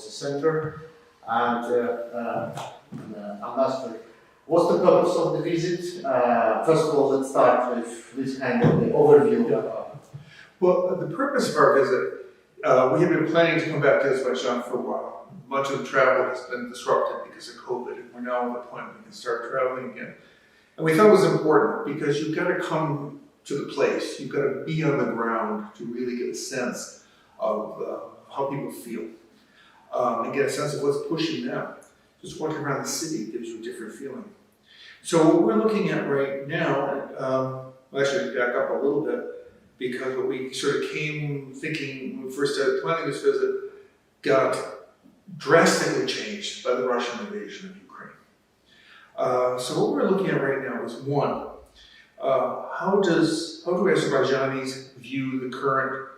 Policy Center. And Ambassador, what's the purpose of the visit? First of all, let's start with this kind of the overview. Yeah. Well, the purpose of our visit, we have been planning to come back to Azerbaijan for a while. Much of the travel has been disrupted because of COVID, and we're now at the point we can start traveling again. And we thought it was important because you've got to come to the place, you've got to be on the ground to really get a sense of how people feel, and get a sense of what's pushing them. Just walking around the city gives you a different feeling. So what we're looking at right now, well, actually back up a little bit, because what we sort of came thinking when we first started planning this visit got drastically changed by the Russian invasion of Ukraine. So what we're looking at right now is one, how do Azerbaijanis view the current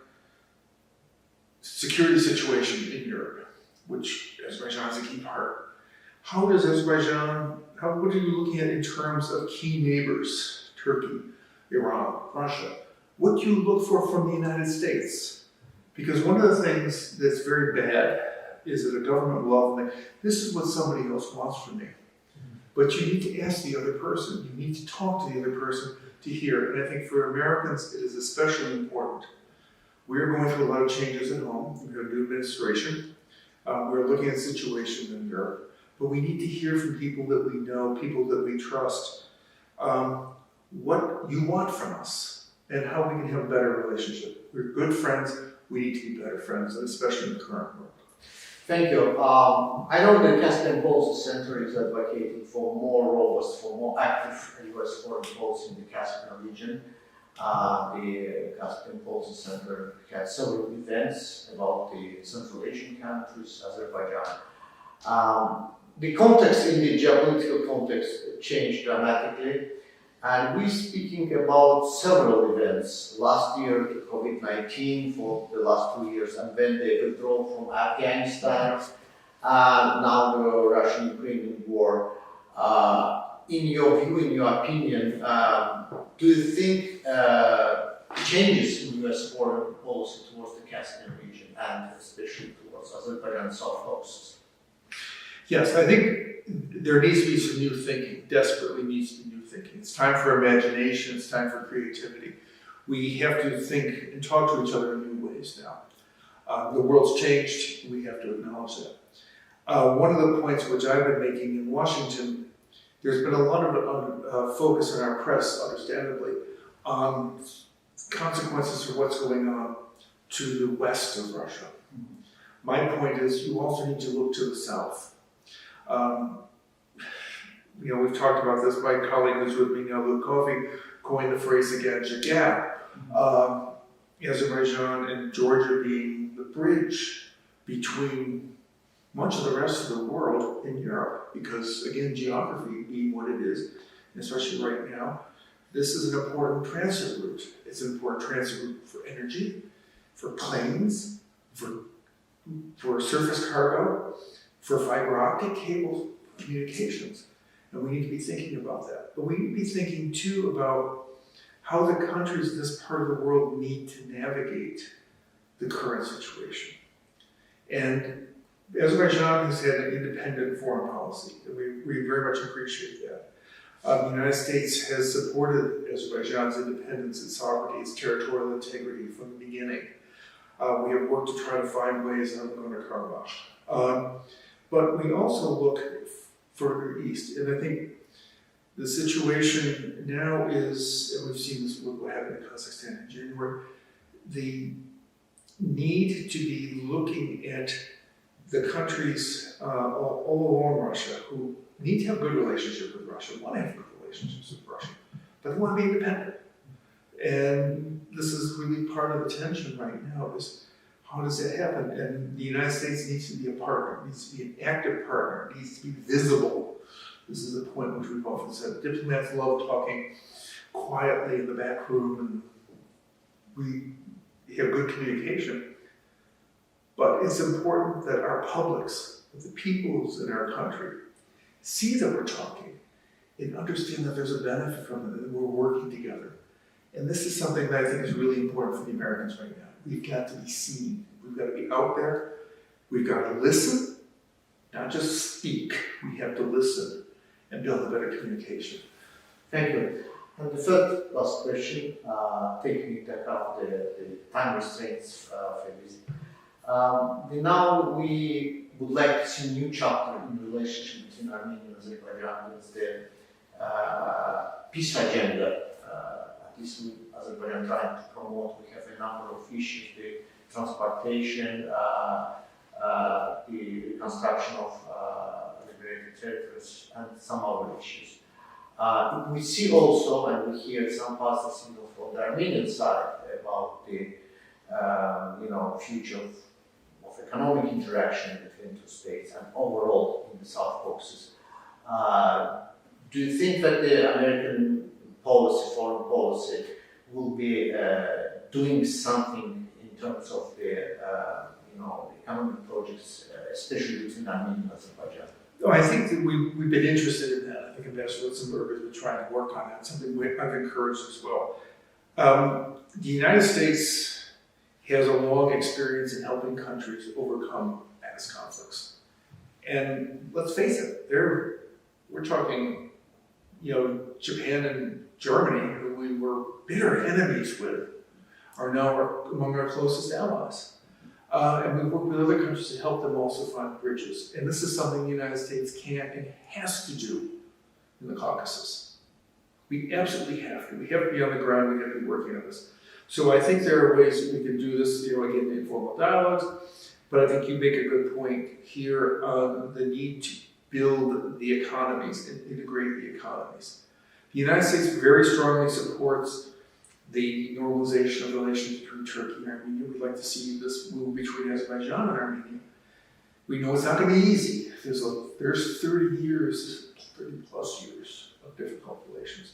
security situation in Europe, which Azerbaijan is a key part? How does Azerbaijan, what are you looking at in terms of key neighbors, Turkey, Iran, Russia? What do you look for from the United States? Because one of the things that's very bad is that a government will often think, this is what somebody else wants from me. But you need to ask the other person. You need to talk to the other person to hear. And I think for Americans, it is especially important. We're going through a lot of changes at home. We have a new administration. We're looking at situations in Europe. But we need to hear from people that we know, people that we trust, what you want from us and how we can have a better relationship. We're good friends. We need to be better friends, and especially in the current world. Thank you. I know the Caspian Policy Center is advocating for more robust, for more active US foreign policy in the Caspian region. The Caspian Policy Center had several events about the Central Asian countries, Azerbaijan. The context in the geopolitical context changed dramatically, and we're speaking about several events. Last year, the COVID-19 for the last 2 years, and then the withdrawal from Afghanistan, now the Russian-Ukrainian war. In your view, in your opinion, do you think changes in US foreign policy towards the Caspian region and especially towards Azerbaijan South Caucasus? Yes, I think there needs to be some new thinking, desperately needs to be new thinking. It's time for imagination, it's time for creativity. We have to think and talk to each other in new ways now. The world's changed, we have to acknowledge that. One of the points which I've been making in Washington, there's been a lot of focus in our press, understandably, on consequences of what's going on to the west of Russia. My point is you also need to look to the south. We've talked about this. My colleague who's with me now, Luke Coffey, coined the phrase the Ganja Gap. Azerbaijan and Georgia being the bridge between much of the rest of the world in Europe, because again, geography being what it is, especially right now, this is an important transit route. It's an important transit route for energy, for planes, for surface cargo, for fiber optic cable communications. And we need to be thinking about that. But we need to be thinking too about how the countries in this part of the world need to navigate the current situation. And Azerbaijan has had an independent foreign policy, and we very much appreciate that. The United States has supported Azerbaijan's independence and sovereignty, its territorial integrity from the beginning. We have worked to try to find ways out of Nagorno-Karabakh. But we also look further east, and I think the situation now is, and we've seen this with what happened in Kazakhstan in January, the need to be looking at the countries all along Russia who need to have good relationship with Russia, want to have good relationships with Russia, but they want to be independent. And this is really part of the tension right now is how does that happen? And the United States needs to be a partner, it needs to be an active partner, it needs to be visible. This is a point which we've often said. Diplomats love talking quietly in the back room, and we have good communication. But it's important that our publics, the peoples in our country, see that we're talking and understand that there's a benefit from it, and we're working together. And this is something that I think is really important for the Americans right now. We've got to be seen. We've got to be out there. We've got to listen, not just speak. We have to listen and build a better communication. Thank you. And the third last question, taking into account the time restraints for this. Now we would like to see a new chapter in the relationship between Armenia and Azerbaijan. It's the peace agenda. At least Azerbaijan trying to promote. We have a number of issues: the transportation, the reconstruction of liberated territories, and some other issues. We see also, and we hear some positive signals from the Armenian side about the future of economic interaction between two states and overall in the South Caucasus. Do you think that the American policy, foreign policy, will be doing something in terms of the economic projects, especially between Armenia and Azerbaijan? Oh, I think that we've been interested in that. I think Ambassador Litzenberg has been trying to work on that, something I've encouraged as well. The United States has a long experience in helping countries overcome past conflicts. And let's face it, we're talking, Japan and Germany, who we were bitter enemies with, are now among our closest allies. And we work with other countries to help them also find bridges. And this is something the United States can and has to do in the Caucasus. We absolutely have to. We have to be on the ground. We have to be working on this. So I think there are ways that we can do this, again, in informal dialogues. But I think you make a good point here on the need to build the economies and integrate the economies. The United States very strongly supports the normalization of relations between Turkey and Armenia. We'd like to see this move between Azerbaijan and Armenia. We know it's not going to be easy. There's 30 plus years of difficult relations,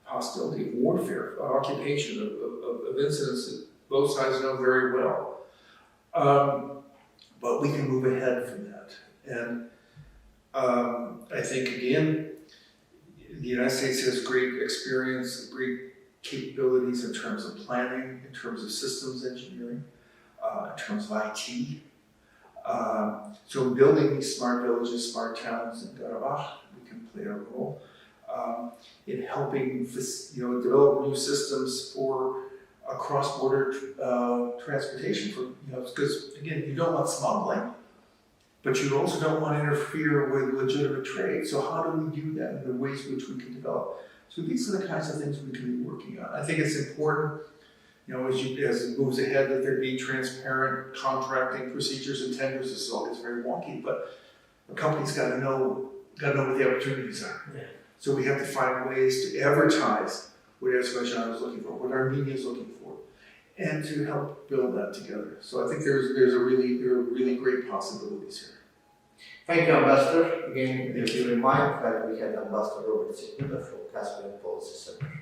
hostility, warfare, occupation, of incidents that both sides know very well. But we can move ahead from that. And I think, again, the United States has great experience, great capabilities in terms of planning, in terms of systems engineering, in terms of IT. So building these smart villages, smart towns in Karabakh, we can play a role in helping develop new systems for cross-border transportation. Because again, you don't want smuggling, but you also don't want to interfere with legitimate trade. So how do we do that in the ways which we can develop? So these are the kinds of things we can be working on. I think it's important, as it moves ahead, that there be transparent contracting procedures and tenders. This all gets very wonky, but a company's got to know what the opportunities are. Yeah. So we have to find ways to advertise what Azerbaijan is looking for, what Armenia is looking for, and to help build that together. So I think there are really great possibilities here. Thank you, Ambassador. Again, if you remind that we had Ambassador Cekuta from Caspian Policy Center.